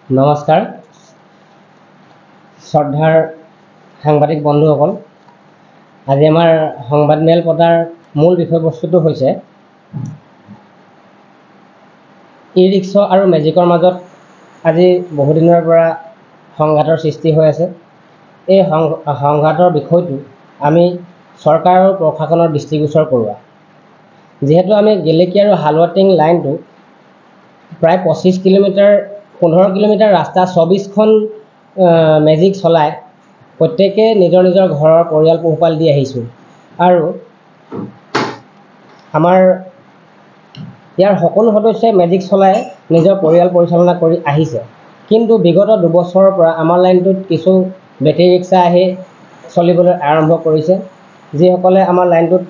নমস্কাৰ শ্ৰদ্ধাৰ সাংবাদিক বন্ধুসকল, আজি আমাৰ সংবাদমেল পতাৰ মূল বিষয়বস্তুটো হৈছে ই ৰিক্সা আৰু মেজিকৰ মাজত আজি বহুদিনৰ পৰা সংঘাতৰ সৃষ্টি হৈ আছে। এই সংঘাতৰ বিষয়টো আমি চৰকাৰ আৰু প্ৰশাসনৰ দৃষ্টিগোচৰ কৰোৱা। যিহেতু আমি গেলেকী আৰু হালুৱাটিং লাইনটো প্ৰায় 25 কিলোমিটাৰ 15 কিলোমিটাৰ ৰাস্তা 24খন মেজিক চলাই প্ৰত্যেকে নিজৰ নিজৰ ঘৰৰ পৰিয়াল পোহপাল দি আহিছোঁ আৰু আমাৰ ইয়াৰ সকলো সদস্যই মেজিক চলাই নিজৰ পৰিয়াল পৰিচালনা কৰি আহিছে। কিন্তু বিগত 2 বছৰৰ পৰা আমাৰ লাইনটোত কিছু বেটেৰী ৰিক্সা আহি চলিবলৈ আৰম্ভ কৰিছে, যিসকলে আমাৰ লাইনটোত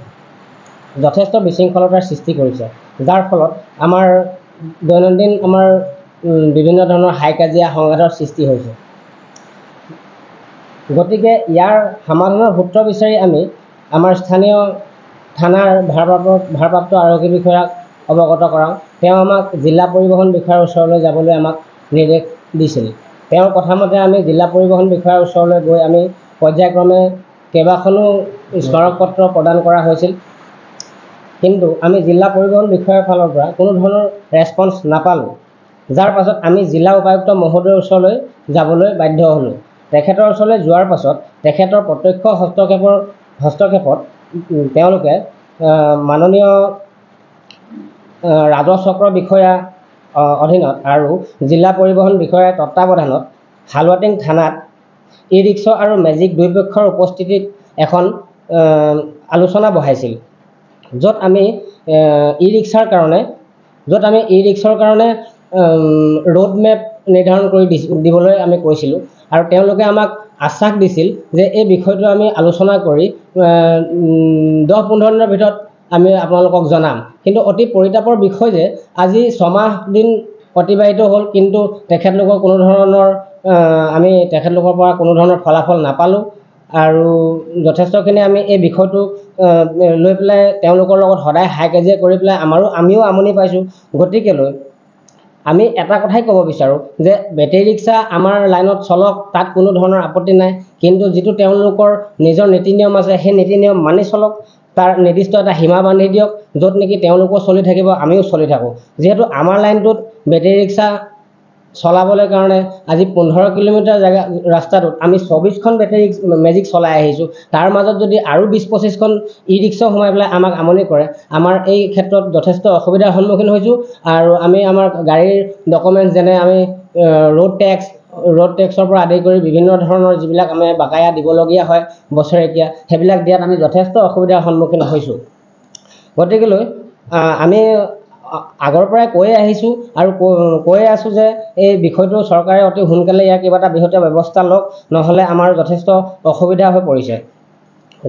যথেষ্ট বিশৃংখলতাৰ সৃষ্টি কৰিছে, যাৰ ফলত আমাৰ দৈনন্দিন আমাৰ বিভিন্ন ধৰণৰ হাই কাজিয়া সংঘাতৰ সৃষ্টি হৈছে। গতিকে ইয়াৰ সমাধানৰ সূত্ৰ বিচাৰি আমি আমাৰ স্থানীয় থানাৰ ভাৰপ্ৰাপ্ত আৰক্ষী বিষয়াক অৱগত কৰাওঁ। তেওঁ আমাক জিলা পৰিবহণ বিষয়াৰ ওচৰলৈ যাবলৈ আমাক নিৰ্দেশ দিছিল। তেওঁৰ কথামতে আমি জিলা পৰিবহণ বিষয়াৰ ওচৰলৈ গৈ আমি পৰ্যায়ক্ৰমে কেইবাখনো স্মাৰক পত্ৰ প্ৰদান কৰা হৈছিল, কিন্তু আমি জিলা পৰিবহণ বিষয়াৰ ফালৰ পৰা কোনো ধৰণৰ ৰেছপন্স নাপালোঁ, যাৰ পাছত আমি জিলা উপায়ুক্ত মহোদয়ৰ ওচৰলৈ যাবলৈ বাধ্য হ'লোঁ। তেখেতৰ ওচৰলৈ যোৱাৰ পাছত তেখেতৰ প্ৰত্যক্ষ হস্তক্ষেপত তেওঁলোকে মাননীয় ৰাজহ চক্ৰ বিষয়া অধীনত আৰু জিলা পৰিবহণ বিষয়াৰ তত্বাৱধানত হালুৱাটিং থানাত ই ৰিক্সা আৰু মেজিক দুয়োপক্ষৰ উপস্থিতিত এখন আলোচনা বহাইছিল, য'ত আমি ই ৰিক্সাৰ কাৰণে ৰোড মেপ নিৰ্ধাৰণ কৰি দিবলৈ আমি কৈছিলোঁ আৰু তেওঁলোকে আমাক আশ্বাস দিছিল যে এই বিষয়টো আমি আলোচনা কৰি 10-15 দিনৰ ভিতৰত আমি আপোনালোকক জনাম। কিন্তু অতি পৰিতাপৰ বিষয় যে আজি 6 মাহ দিন অতিবাহিত হ'ল, কিন্তু তেখেতলোকৰ পৰা কোনো ধৰণৰ ফলাফল নাপালোঁ আৰু যথেষ্টখিনি আমি এই বিষয়টো লৈ পেলাই তেওঁলোকৰ লগত সদায় হাই কাজিয়া কৰি পেলাই আমিও আমনি পাইছোঁ। গতিকেলৈ আমি এটা কথাই ক'ব বিচাৰোঁ যে বেটেৰী ৰিক্সা আমাৰ লাইনত চলক, তাত কোনো ধৰণৰ আপত্তি নাই, কিন্তু যিটো তেওঁলোকৰ নিজৰ নীতি নিয়ম আছে সেই নীতি নিয়ম মানি চলক, তাৰ নিৰ্দিষ্ট এটা সীমা বান্ধি দিয়ক, য'ত নেকি তেওঁলোকো চলি থাকিব আমিও চলি থাকোঁ। যিহেতু আমাৰ লাইনটোত বেটেৰী ৰিক্সা চলাবলৈ কাৰণে আজি 15 কিলোমিটাৰ ৰাস্তাটোত আমি 24খন মেজিক চলাই আহিছোঁ, তাৰ মাজত যদি আৰু 20-25খন ই ৰিক্সা সোমাই পেলাই আমাক আমনি কৰে, আমাৰ এই ক্ষেত্ৰত যথেষ্ট অসুবিধাৰ সন্মুখীন হৈছোঁ। আৰু আমি আমাৰ গাড়ীৰ ডকুমেণ্টছ যেনে আমি ৰোড টেক্সৰ পৰা আদি কৰি বিভিন্ন ধৰণৰ যিবিলাক আমি বাকায়া দিবলগীয়া হয় বছৰেকীয়া, সেইবিলাক দিয়াত আমি যথেষ্ট অসুবিধাৰ সন্মুখীন হৈছোঁ। গতিকেলৈ আমি আগৰ পৰাই কৈয়ে আহিছোঁ আৰু কৈয়ে আছোঁ যে এই বিষয়টো চৰকাৰে অতি সোনকালে ইয়াৰ কিবা এটা বৃহৎ ব্যৱস্থা লওক, নহ'লে আমাৰ যথেষ্ট অসুবিধা হৈ পৰিছে।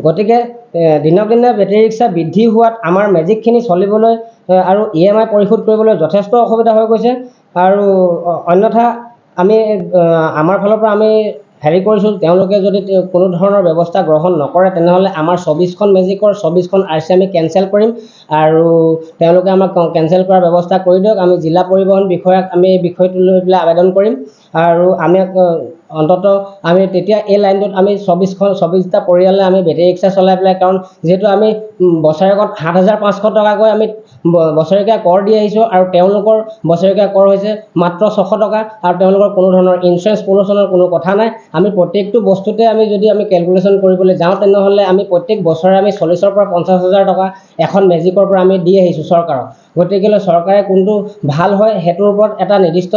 গতিকে দিনক দিনে বেটেৰী ৰিক্সা বৃদ্ধি হোৱাত আমাৰ মেজিকখিনি চলিবলৈ আৰু EMI পৰিশোধ কৰিবলৈ যথেষ্ট অসুবিধা হৈ গৈছে। আৰু অন্যথা আমি আমাৰ ফালৰ পৰা আমি কৰিছোঁ, তেওঁলোকে যদি কোনো ধৰণৰ ব্যৱস্থা গ্ৰহণ নকৰে তেনেহ'লে আমাৰ 24খন মেজিকৰ 24খন RC আমি কেঞ্চেল কৰিম আৰু তেওঁলোকে আমাক কেঞ্চেল কৰাৰ ব্যৱস্থা কৰি দিয়ক। আমি জিলা পৰিবহণ বিষয়াক আমি এই বিষয়টো লৈ পেলাই আবেদন কৰিম আৰু আমি তেতিয়া এই লাইনটোত আমি 24টা পৰিয়ালে আমি বেটেৰী ৰিক্সা চলাই পেলাই, কাৰণ যিহেতু আমি বছৰেকত 7,500 টকাকৈ আমি বছৰেকীয়া কৰ দি আহিছোঁ আৰু তেওঁলোকৰ বছৰেকীয়া কৰ হৈছে মাত্ৰ 600 টকা আৰু তেওঁলোকৰ কোনো ধৰণৰ ইঞ্চুৰেঞ্চ পলিউশ্যনৰ কোনো কথা নাই। আমি প্ৰত্যেকটো বস্তুতে আমি কেলকুলেশ্যন কৰিবলৈ যাওঁ তেনেহ'লে আমি প্ৰত্যেক বছৰে আমি 40,000 পৰা 50,000 টকা এখন মেজিকৰ পৰা আমি দি আহিছোঁ চৰকাৰক। গতিকেলৈ চৰকাৰে কোনটো ভাল হয় সেইটোৰ ওপৰত এটা নিৰ্দিষ্ট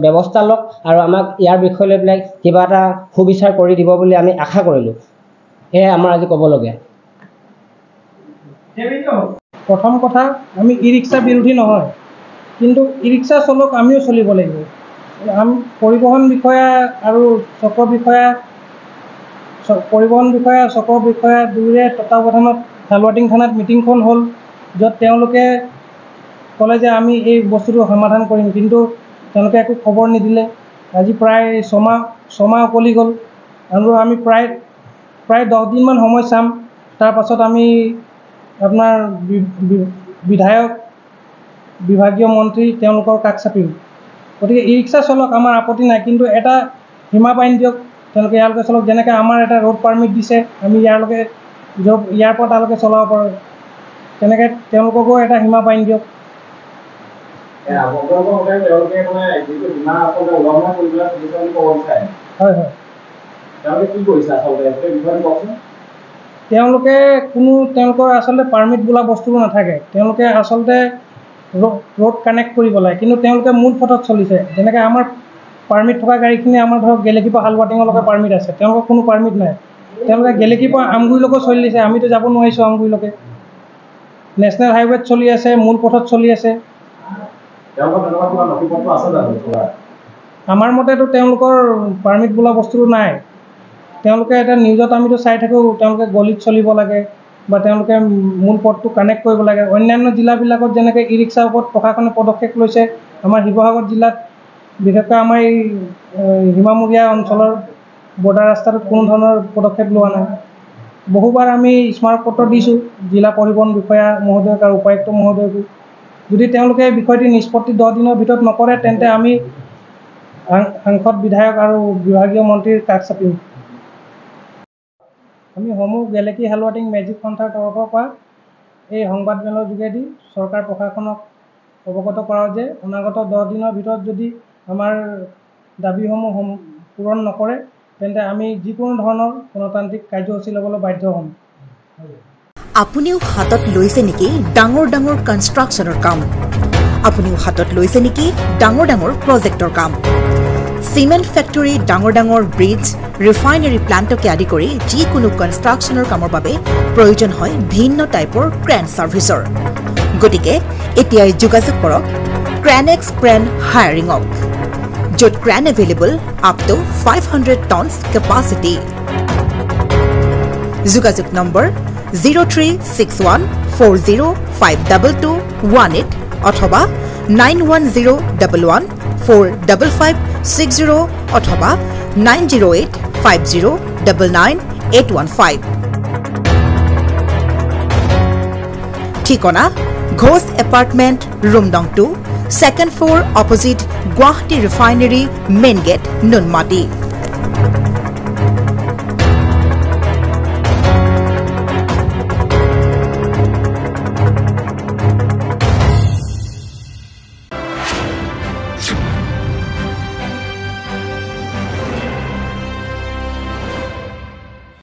ব্যৱস্থা লওক আৰু আমাক ইয়াৰ বিষয় লৈ পেলাই কিবা এটা সুবিচাৰ কৰি দিব বুলি আমি আশা কৰিলোঁ। এয়াই আমাৰ আজি ক'বলগীয়া। প্ৰথম কথা, আমি ই ৰিক্সা বিৰোধী নহয়, কিন্তু ই ৰিক্সা চলক আমিও চলিব লাগিব। পৰিবহণ বিষয়া আৰু চক্ৰ বিষয়া দুয়োৰে তত্বাৱধানত হালুৱাটিং থানাত মিটিংখন হ'ল, য'ত তেওঁলোকে ক'লে যে আমি এই বস্তুটো সমাধান কৰিম, কিন্তু তেওঁলোকে একো খবৰ নিদিলে। আজি প্ৰায় 6 মাহ উকলি গ'ল আৰু আমি প্ৰায় 10 দিনমান সময় চাম, তাৰ পাছত আমি আপোনাৰ বিধায়ক, বিভাগীয় মন্ত্ৰী তেওঁলোকৰ কাষ চাপিম। গতিকে ই ৰিক্সা চলক, আমাৰ আপত্তি নাই, কিন্তু এটা সীমা পাইন দিয়ক, তেওঁলোকে ইয়ালৈকে চলক। যেনেকৈ আমাৰ এটা ৰোড পাৰ্মিট দিছে, আমি ইয়াৰ পৰা তালৈকে চলাব পাৰোঁ, তেনেকৈ তেওঁলোককো এটা সীমা পাইন দিয়ক। হয় হয়, তেওঁলোকে তেওঁলোকৰ আচলতে পাৰ্মিট বোলা বস্তুটো নাথাকে। তেওঁলোকে আচলতে ৰোড কানেক্ট কৰিব লাগে, কিন্তু তেওঁলোকে মূল পথত চলিছে। যেনেকৈ আমাৰ পাৰ্মিট থকা গাড়ীখিনি আমাৰ ধৰক গেলেকীৰ পৰা হালৱাটিঙলৈকে পাৰ্মিট আছে, তেওঁলোকৰ কোনো পাৰ্মিট নাই। তেওঁলোকে গেলেকীৰ পৰা আমগুৰিলৈকে চলি দিছে, আমিতো যাব নোৱাৰিছোঁ আমগুৰিলৈকে। নেশ্যনেল হাইৱেত চলি আছে, মূল পথত চলি আছে। আমাৰ মতেতো তেওঁলোকৰ পাৰ্মিট বোলা বস্তুটো নাই। তেওঁলোকে এটা নিউজত আমিতো চাই থাকোঁ, তেওঁলোকে গলিত চলিব লাগে বা তেওঁলোকে মূল পথটো কানেক্ট কৰিব লাগে। অন্যান্য জিলাবিলাকত যেনেকৈ ই ৰিক্সাৰ ওপৰত প্ৰশাসনে পদক্ষেপ লৈছে, আমাৰ শিৱসাগৰ জিলাত বিশেষকৈ আমাৰ এই সীমামূৰীয়া অঞ্চলৰ বৰ্ডাৰ ৰাস্তাটোত কোনো ধৰণৰ পদক্ষেপ লোৱা নাই। বহুবাৰ আমি স্মাৰকপত্ৰ দিছোঁ জিলা পৰিবহণ বিষয়া মহোদয়ক আৰু উপায়ুক্ত মহোদয়কো। যদি তেওঁলোকে বিষয়টি নিষ্পত্তি 10 দিনৰ ভিতৰত নকৰে, তেন্তে আমি সাংসদ, বিধায়ক আৰু বিভাগীয় মন্ত্ৰীৰ কাষ চাপিম। আমি সমূহ গেলেকী হালৱাটিং মেজিক সন্থাৰ তৰফৰ পৰা এই সংবাদমেলৰ যোগেদি চৰকাৰ প্ৰশাসনক অৱগত কৰাওঁ যে অনাগত 10 দিনৰ ভিতৰত যদি আমাৰ দাবীসমূহ পূৰণ নকৰে, তেন্তে আমি যিকোনো ধৰণৰ গণতান্ত্ৰিক কাৰ্যসূচী ল'বলৈ বাধ্য হ'ম। আপুনিও হাতত লৈছে নেকি ডাঙৰ ডাঙৰ কনষ্ট্ৰাকশ্যনৰ কাম? আপুনিও হাতত লৈছে নেকি ডাঙৰ ডাঙৰ প্ৰজেক্টৰ কাম? চিমেণ্ট ফেক্টৰী, ডাঙৰ ডাঙৰ ব্ৰিজ, ৰিফাইনাৰী প্লাণ্টকে আদি কৰি যিকোনো কনষ্ট্ৰাকশ্যনৰ কামৰ বাবে প্ৰয়োজন হয় ভিন্ন টাইপৰ ক্ৰেন ছাৰ্ভিচৰ। গতিকে এতিয়াই যোগাযোগ কৰক ক্ৰেনেক্স ক্ৰেন হায়াৰিঙক, য'ত crane available up to 500 tons capacity. যোগাযোগ নম্বৰ 036140522218 অথবা 9101145560 অথবা 9085099815। ঠিকনা ঘোষ এপাৰ্টমেণ্ট, ৰুম নং 2, 2nd floor, opposite Guwahati refinery, main gate, Noonmati.